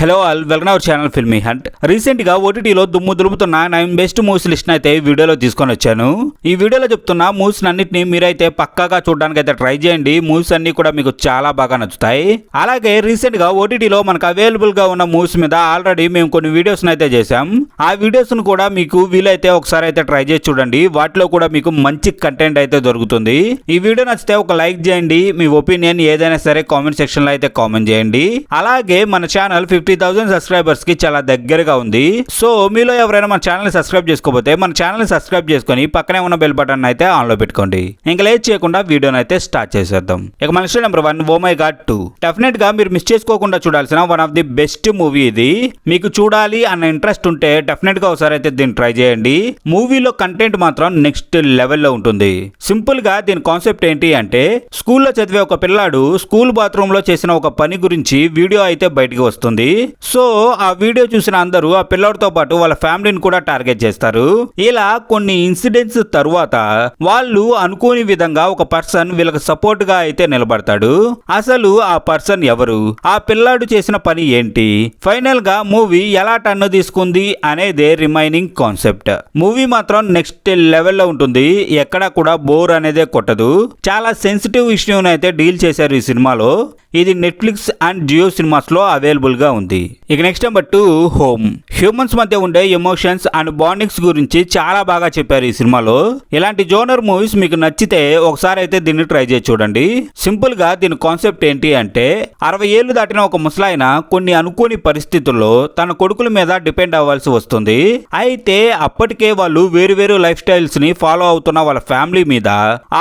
Hello all, welcome our channel filmy hunt. Recent గా ఓటీటీలో దుమ్ము దులుపుతున్న 9 బెస్ట్ మూవీస్ లిస్ట్ అయితే వీడియోలో తీసుకొని వచ్చాను. ఈ వీడియోలో చెప్తున్న మూవీస్ అన్నిటిని మీరైతే పక్కాగా చూడడానికి అయితే ట్రై చేయండి. మూవీస్ అన్ని కూడా మీకు చాలా బాగా నచ్చుతాయి. అలాగే రీసెంట్ గా ఓటీటీలో మనకు అవైలబుల్ గా ఉన్న మూవీస్ మీద ఆల్రెడీ మేము కొన్ని వీడియోస్ అయితే చేసాం. ఆ వీడియోస్ ను కూడా మీకు వీలైతే ఒకసారి అయితే ట్రై చేసి చూడండి. వాటిలో కూడా మీకు మంచి కంటెంట్ అయితే దొరుకుతుంది. ఈ వీడియో నచ్చితే ఒక లైక్ చేయండి. మీ ఒపీనియన్ ఏదైనా సరే కామెంట్ సెక్షన్ లో అయితే కామెంట్ చేయండి. అలాగే మన ఛానల్ 50,000 సబ్స్క్రైబర్స్ కి చాలా దగ్గరగా ఉంది. సో మీలో ఎవరైనా మన ఛానల్ ని సబ్స్క్రైబ్ చేసుకోకపోతే మన ఛానల్ ని సబ్స్క్రైబ్ చేసుకొని పక్కనే ఉన్న బెల్ బటన్ అయితే ఆన్ లో పెట్టుకోండి. ఇంకా లేట్ చేయకుండా వీడియోని అయితే స్టార్ట్ చేసేద్దాం. ఇక మన list number 1 oh my god 2. Definite గా మీరు మిస్ చేసుకోకుండా చూడాల్సిన one of the best movie ఇది. మీకు చూడాలి అన్న ఇంట్రెస్ట్ ఉంటే డెఫినెట్ గా ఒకసారి అయితే దీన్ని ట్రై చేయండి. మూవీలో కంటెంట్ మాత్రం నెక్స్ట్ లెవెల్లో ఉంటుంది. సింపుల్ గా దీని కాన్సెప్ట్ ఏంటి అంటే, స్కూల్లో చదివే ఒక పిల్లాడు స్కూల్ బాత్రూమ్ లో చేసిన ఒక పని గురించి వీడియో అయితే బయటికి వస్తుంది. సో ఆ వీడియో చూసిన అందరూ ఆ పిల్లోడితో పాటు వాళ్ళ ఫ్యామిలీని కూడా టార్గెట్ చేస్తారు. ఇలా కొన్ని ఇన్సిడెంట్స్ తరువాత వాళ్ళు అనుకోని విధంగా ఒక పర్సన్ వీళ్ళకి సపోర్ట్ గా అయితే నిలబడతాడు. అసలు ఆ పర్సన్ ఎవరు, ఆ పిల్లాడు చేసిన పని ఏంటి, ఫైనల్ గా మూవీ ఎలా టర్న్ తీసుకుంది అనేదే రిమైనింగ్ కాన్సెప్ట్. మూవీ మాత్రం నెక్స్ట్ లెవెల్లో ఉంటుంది. ఎక్కడా కూడా బోర్ అనేదే కొట్టదు. చాలా సెన్సిటివ్ ఇష్యూని అయితే డీల్ చేశారు ఈ సినిమాలో. ఇది నెట్ఫ్లిక్స్ అండ్ జియో సినిమాస్ లో అవైలబుల్ గా ఉంది. ఇక నెక్స్ట్ నెంబర్ 2 హోమ్. హ్యూమన్స్ మధ్య ఉండే ఎమోషన్స్ అండ్ బాండింగ్స్ గురించి చాలా బాగా చెప్పారు ఈ సినిమాలో. ఇలాంటి జోనర్ మూవీస్ మీకు నచ్చితే ఒకసారి అయితే దీన్ని ట్రై చేసి చూడండి. సింపుల్ గా దీని కాన్సెప్ట్ ఏంటి అంటే, 60 ఏళ్లు దాటిన ఒక ముసలాయన కొన్ని అనుకోని పరిస్థితుల్లో తన కొడుకుల మీద డిపెండ్ అవ్వాల్సి వస్తుంది. అయితే అప్పటికే వాళ్ళు వేరు లైఫ్ స్టైల్స్ ని ఫాలో అవుతున్న వాళ్ళ ఫ్యామిలీ మీద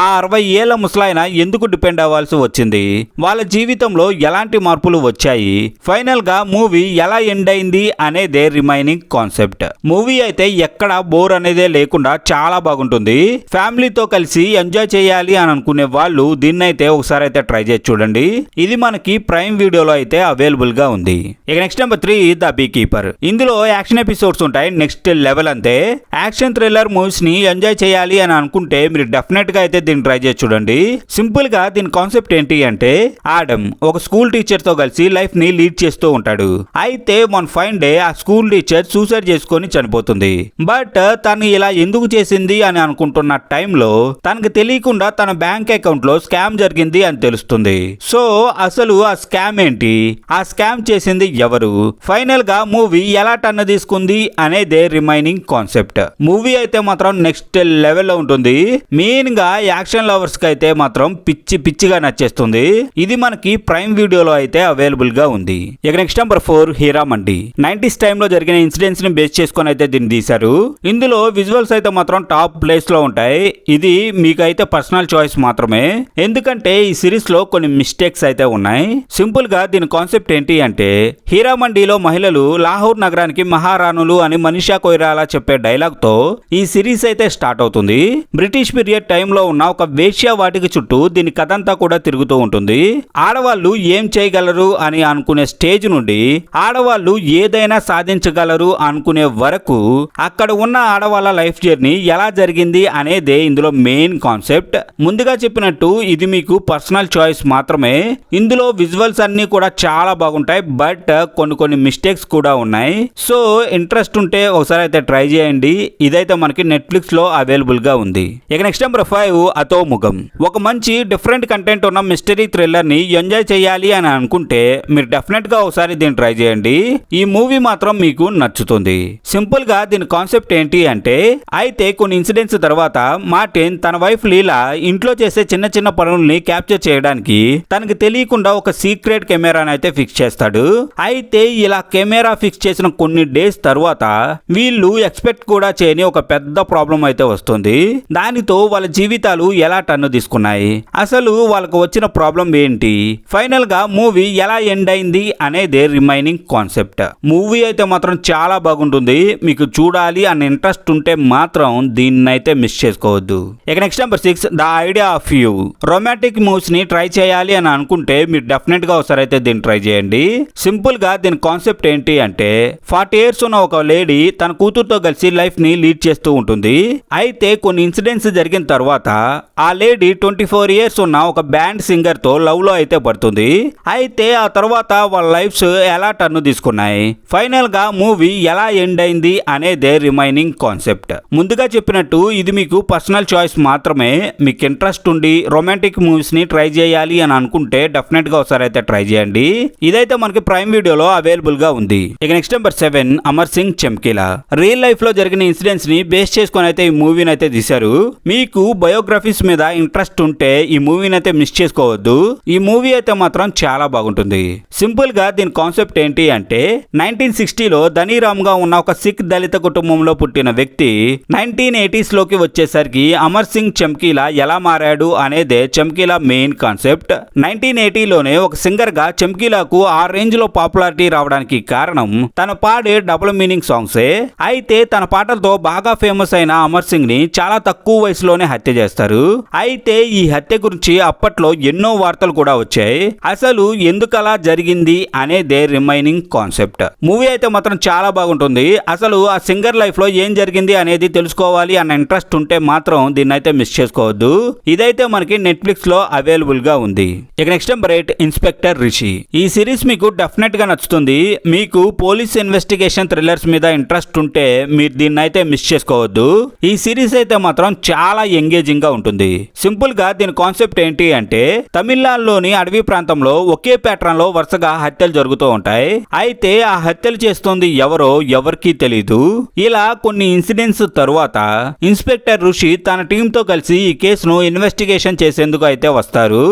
ఆ 60 ఏళ్ల ముసలాయన ఎందుకు డిపెండ్ అవ్వాల్సి వచ్చింది, వాళ్ళ జీవితంలో ఎలాంటి మార్పులు వచ్చాయి, ఫైనల్ గా మూవీ ఎలా ఎండ్ అయింది అనేదే రిమైనింగ్ కాన్సెప్ట్. మూవీ అయితే ఎక్కడ బోర్ అనేదే లేకుండా చాలా బాగుంటుంది. ఫ్యామిలీతో కలిసి ఎంజాయ్ చేయాలి అని అనుకునే వాళ్ళు దీన్నైతే ఒకసారి అయితే ట్రై చేసి చూడండి. ఇది మనకి ప్రైమ్ వీడియోలో అయితే అవైలబుల్ గా ఉంది. ఇక next number 3 the beekeeper. ఇందులో యాక్షన్ ఎపిసోడ్స్ ఉంటాయి. నెక్స్ట్ లెవెల్ అంతే. యాక్షన్ థ్రిల్లర్ మూవీస్ ని ఎంజాయ్ చేయాలి అని అనుకుంటే మీరు డెఫినెట్ గా అయితే దీన్ని ట్రై చేసి చూడండి. సింపుల్ గా దీని కాన్సెప్ట్ ఏంటి అంటే, ఆడమ్ ఒక స్కూల్ టీచర్ తో కలిసి లైఫ్ ని లీడ్ చేస్తూ ఉంటాడు. అయితే వన్ ఫైన్ డే ఆ స్కూల్ టీచర్ సూసైడ్ చేసుకొని చనిపోతుంది. బట్ తను ఇలా ఎందుకు చేసింది అని అనుకుంటున్న టైంలో తనకు తెలియకుండా తన బ్యాంక్ అకౌంట్ లో స్కామ్ జరిగింది అని తెలుస్తుంది. సో అసలు ఆ స్కామ్ ఏంటి, ఆ స్కామ్ చేసింది ఎవరు, ఫైనల్ గా మూవీ ఎలా టర్న్ తీసుకుంది అనేదే రిమైనింగ్ కాన్సెప్ట్. మూవీ అయితే మాత్రం నెక్స్ట్ లెవెల్లో ఉంటుంది. మెయిన్ గా యాక్షన్ లవర్స్ కి అయితే మాత్రం పిచ్చిగా నచ్చేస్తుంది. ఇది మనకి ప్రైమ్ వీడియోలో అయితే అవైలబుల్ గా ఉంది. ఇక నెక్స్ట్ నెంబర్ 4 హీరామండి. 90s టైంలో జరిగిన ఇన్సిడెంట్స్ ని బేస్ చేసుకొని అయితే దీన్ని తీశారు. ఇందులో విజువల్స్ అయితే మాత్రం టాప్ ప్లేస్ లో ఉంటాయి. ఇది మీకైతే పర్సనల్ చాయిస్ మాత్రమే, ఎందుకంటే ఈ సిరీస్ లో కొన్ని మిస్టేక్స్ అయితే ఉన్నాయి. సింపుల్ గా దీని కాన్సెప్ట్ ఏంటి అంటే, హీరామండిలో మహిళలు లాహోర్ నగరానికి మహారాణులు అని మనీషా కొయిరాలా చెప్పే డైలాగ్ తో ఈ సిరీస్ అయితే స్టార్ట్ అవుతుంది. బ్రిటిష్ పీరియడ్ టైంలో ఉన్న ఒక వేశ్య వాటికి చుట్టూ దీని కథంతా కూడా తిరుగుతూ ఉంటుంది. ఆడవాళ్ళు ఏం చేయగలరు అని అనుకునే స్టేజ్ నుండి ఆడవాళ్ళు ఏదైనా సాధించగలరు అనుకునే వరకు అక్కడ ఉన్న ఆడవాళ్ళ లైఫ్ జర్నీ ఎలా జరిగింది అనేదే ఇందులో మెయిన్ కాన్సెప్ట్. ముందుగా చెప్పినట్టు ఇది మీకు పర్సనల్ చాయిస్ మాత్రమే. ఇందులో విజువల్స్ అన్ని కూడా చాలా బాగుంటాయి. బట్ కొన్ని మిస్టేక్స్ కూడా ఉన్నాయి. సో ఇంట్రెస్ట్ ఉంటే ఒకసారి అయితే ట్రై చేయండి. ఇదైతే మనకి నెట్ఫ్లిక్స్ లో అవైలబుల్ గా ఉంది. ఇక నెక్స్ట్ నెంబర్ 5 అతోముఖం. ఒక మంచి డిఫరెంట్ కంటెంట్ ఉన్న మిస్టరీ థ్రిల్లర్ ని ఎంజాయ్ చేయాలి అని అనుకుంటే మీరు డెఫినెట్ గా ఒకసారి దీన్ని ట్రై చేయండి. ఈ మూవీ మాత్రం మీకు నచ్చుతుంది. సింపుల్ గా దీని కాన్సెప్ట్ ఏంటి అంటే, అయితే కొన్ని ఇన్సిడెంట్స్ తర్వాత మార్టిన్ తన వైఫ్ లీలా ఇంట్లో చేసే చిన్న పనుల్ని క్యాప్చర్ చేయడానికి తనకి తెలియకుండా ఒక సీక్రెట్ కెమెరాని అయితే ఫిక్స్ చేస్తాడు. అయితే ఇలా కెమెరా ఫిక్స్ చేసిన కొన్ని డేస్ తర్వాత వీళ్ళు ఎక్స్పెక్ట్ కూడా చేయని ఒక పెద్ద ప్రాబ్లం అయితే వస్తుంది. దానితో వాళ్ళ జీవితాలు ఎలా టర్న్ తీసుకున్నాయి, అసలు వాళ్ళకు వచ్చిన ప్రాబ్లం ఏంటి, ఫైనల్ గా మూవీ ఎలా ఎండ్ అయింది అనేదే రిమైనింగ్ కాన్సెప్ట్. మూవీ అయితే మాత్రం చాలా బాగుంటుంది. మీకు చూడాలి అన్న ఇంట్రెస్ట్ ఉంటే మాత్రం దీన్నైతే మిస్ చేసుకోవద్దు. ఇక next number 6 the idea of you. Romantic movies ని ట్రై చేయాలి అని అనుకుంటే మీరు డెఫినెట్ గా ఒకసారి అయితే దీన్ని ట్రై చేయండి. సింపుల్ గా దీని కాన్సెప్ట్ ఏంటి అంటే, 40 years ఉన్న ఒక లేడీ తన కూతురుతో కలిసి లైఫ్ ని లీడ్ చేస్తూ ఉంటుంది. అయితే కొన్ని ఇన్సిడెంట్స్ జరిగిన తర్వాత ఆ లేడీ 24 years ఉన్న ఒక బ్యాండ్ సింగర్ తో లవ్ లో అయితే పడుతుంది. అయితే ఆ తర్వాత వాళ్ళ లైఫ్స్ ఎలా టర్న్ తీసుకున్నాయి, ఫైనల్ గా మూవీ ఎలా ఎండ్ అయింది అనేదే రిమైనింగ్ కాన్సెప్ట్. ముందుగా చెప్పినట్టు ఇది మీకు పర్సనల్ చాయిస్ మాత్రమే. మీకు ఇంట్రెస్ట్ ఉండి రొమాంటిక్ మూవీస్ ని ట్రై చేయాలి అని అనుకుంటే డెఫినెట్ గా ఒకసారి అయితే ట్రై చేయండి. ఇదైతే మనకి ప్రైమ్ వీడియోలో అవైలబుల్ గా ఉంది. ఇక next number 7 Amar Singh చమ్కీలా. Real life లో జరిగిన ఇన్సిడెంట్స్ ని బేస్ చేసుకొని అయితే ఈ మూవీని అయితే తీశారు. మీకు బయోగ్రఫీస్ మీద ఇంట్రెస్ట్ ఉంటే ఈ మూవీని అయితే మిస్ చేసుకోవద్దు. ఈ మూవీ అయితే మాత్రం చాలా బాగుంటుంది. సింపుల్ గా దీని కాన్సెప్ట్ ఏంటి అంటే 1960లో ధనీరామ్ గా ఉన్న ఒక సిక్ దళిత కుటుంబంలో పుట్టిన వ్యక్తి 1980s లోకి వచ్చేసరికి అమర్ సింగ్ చమ్కీలా ఎలా మారాడు అనేదే చమ్కీలా మెయిన్ కాన్సెప్ట్. 1980లోనే ఒక సింగర్ గా చమ్కీలాకు ఆ రేంజ్ లో పాపులారిటీ రావడానికి కారణం తన పాడే డబుల్ మీనింగ్ సాంగ్సే. అయితే తన పాటలతో బాగా ఫేమస్ అయిన అమర్ సింగ్ ని చాలా తక్కువ వయసులోనే హత్య చేస్తారు. అయితే ఈ హత్య గురించి అప్పట్లో ఎన్నో వార్తలు కూడా వచ్చాయి. అసలు ఎందుకలా జరిగింది అనేదే రిమైనింగ్ కాన్సెప్ట్. మూవీ అయితే మాత్రం చాలా బాగుంటుంది. అసలు ఆ సింగర్ లైఫ్ లో ఏం జరిగింది అనేది తెలుసుకోవాలి అన్న ఇంట్రెస్ట్ ఉంటే మాత్రం దీన్ని అయితే మిస్ చేసుకోవద్దు. ఇదైతే మనకి నెట్ఫ్లిక్స్ లో అవైలబుల్ గా ఉంది. ఇక నెక్స్ట్ నెంబర్ 8 ఇన్స్పెక్టర్ రిషి. ఈ సిరీస్ మీకు డెఫినెట్ గా నచ్చుతుంది. మీకు పోలీస్ ఇన్వెస్టిగేషన్ థ్రిల్లర్స్ మీద ఇంట్రెస్ట్ ఉంటే మీరు దీన్ని అయితే మిస్ చేసుకోవద్దు. ఈ సిరీస్ అయితే మాత్రం చాలా ఎంగేజింగ్ గా ఉంటుంది. సింపుల్ గా దీని కాన్సెప్ట్ ఏంటి అంటే తమిళనాడులోని అడవి ప్రాంతంలో ఒకే ప్యాటర్న్ లో వరుసగా హత్యలు జరుగుతూ ఉంటాయి. అయితే ఆ హత్యలు చేస్తుంది ఎవరో ఎవరికీ తెలీదు. ఇలా కొన్ని ఇన్సిడెంట్స్ తరువాత ఇన్స్పెక్టర్ ఋషి తన టీమ్ తో కలిసి ఈ కేసును ఇన్వెస్టిగేషన్ చేసేందుకు అయితే వస్తారు.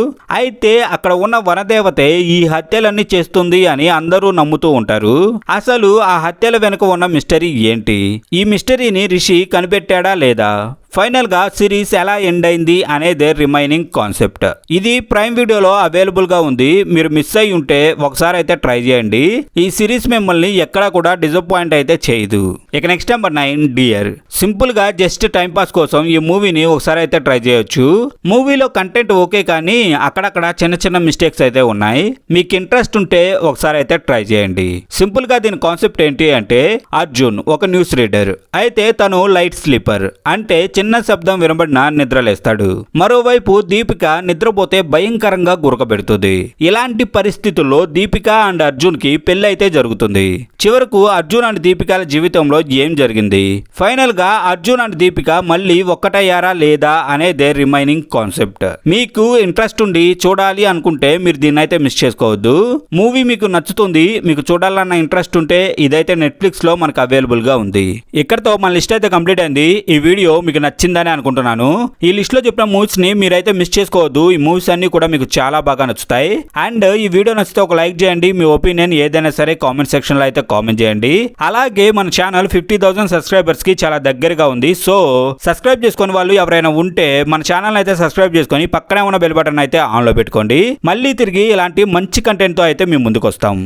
అయితే అక్కడ ఉన్న వనదేవతే ఈ హత్యలన్నీ చేస్తుంది అని అందరూ నమ్ముతూ ఉంటారు. అసలు ఆ హత్యల వెనుక ఉన్న మిస్టరీ ఏంటి, ఈ మిస్టరీని రిషి కనిపెట్టాడా లేదా, ఫైనల్ గా సిరీస్ ఎలా ఎండ్ అయింది అనేదే రిమైనింగ్ కాన్సెప్ట్. ఇది ప్రైమ్ వీడియోలో అవైలబుల్ గా ఉంది. మీరు మిస్ అయి ఉంటే ఒకసారి అయితే ట్రై చేయండి. ఈ సిరీస్ మిమ్మల్ని ఎక్కడా కూడా డిసప్పాయింట్ అయితే చేయదు. ఇక నెక్స్ట్ నెంబర్ 9 డియర్. సింపుల్ గా జస్ట్ టైం పాస్ కోసం ఈ మూవీని ఒకసారి అయితే ట్రై చేయొచ్చు. మూవీలో కంటెంట్ ఓకే కానీ అక్కడక్కడ చిన్న చిన్న మిస్టేక్స్ అయితే ఉన్నాయి. మీకు ఇంట్రెస్ట్ ఉంటే ఒకసారి అయితే ట్రై చేయండి. సింపుల్ గా దీని కాన్సెప్ట్ ఏంటి అంటే అర్జున్ ఒక న్యూస్ రీడర్. అయితే తను లైట్ స్లీపర్ అంటే చిన్న శబ్దం వినబడిన నిద్రలేస్తాడు. మరోవైపు దీపిక నిద్రపోతే భయంకరంగా గురకబెడుతుంది. ఇలాంటి పరిస్థితుల్లో దీపిక అండ్ అర్జున్ కి పెళ్లి అయితే జరుగుతుంది. చివరకు అర్జున్ అండ్ దీపికల జీవితంలో ఏం జరిగింది, ఫైనల్ గా అర్జున్ అండ్ దీపిక మళ్ళీ ఒక్కటయ్యారా లేదా అనేదే రిమైనింగ్ కాన్సెప్ట్. మీకు ఇంట్రెస్ట్ ఉండి చూడాలి అనుకుంటే మీరు దీన్ని అయితే మిస్ చేసుకోవద్దు. మూవీ మీకు నచ్చుతుంది, మీకు చూడాలన్న ఇంట్రెస్ట్ ఉంటే ఇదైతే నెట్ఫ్లిక్స్ లో మనకు అవైలబుల్ గా ఉంది. ఇక్కడతో మన లిస్ట్ అయితే కంప్లీట్ అయింది. ఈ వీడియో మీకు నచ్చిందని అనుకుంటున్నాను. ఈ లిస్ట్ లో చెప్పిన మూవీస్ ని మీరైతే మిస్ చేసుకోవద్దు. ఈ మూవీస్ అన్ని కూడా మీకు చాలా బాగా నచ్చుతాయి. అండ్ ఈ వీడియో నచ్చితే ఒక లైక్ చేయండి. మీ ఒపీనియన్ ఏదైనా సరే కామెంట్ సెక్షన్ లో అయితే కామెంట్ చేయండి. అలాగే మన ఛానల్ 50,000 సబ్స్క్రైబర్స్ కి చాలా దగ్గరగా ఉంది. సో సబ్స్క్రైబ్ చేసుకుని వాళ్ళు ఎవరైనా ఉంటే మన ఛానల్ అయితే సబ్స్క్రైబ్ చేసుకొని పక్కనే ఉన్న బెల్ బటన్ అయితే ఆన్ లో పెట్టుకోండి. మళ్ళీ తిరిగి ఇలాంటి మంచి కంటెంట్ తో అయితే మేము ముందుకు వస్తాం.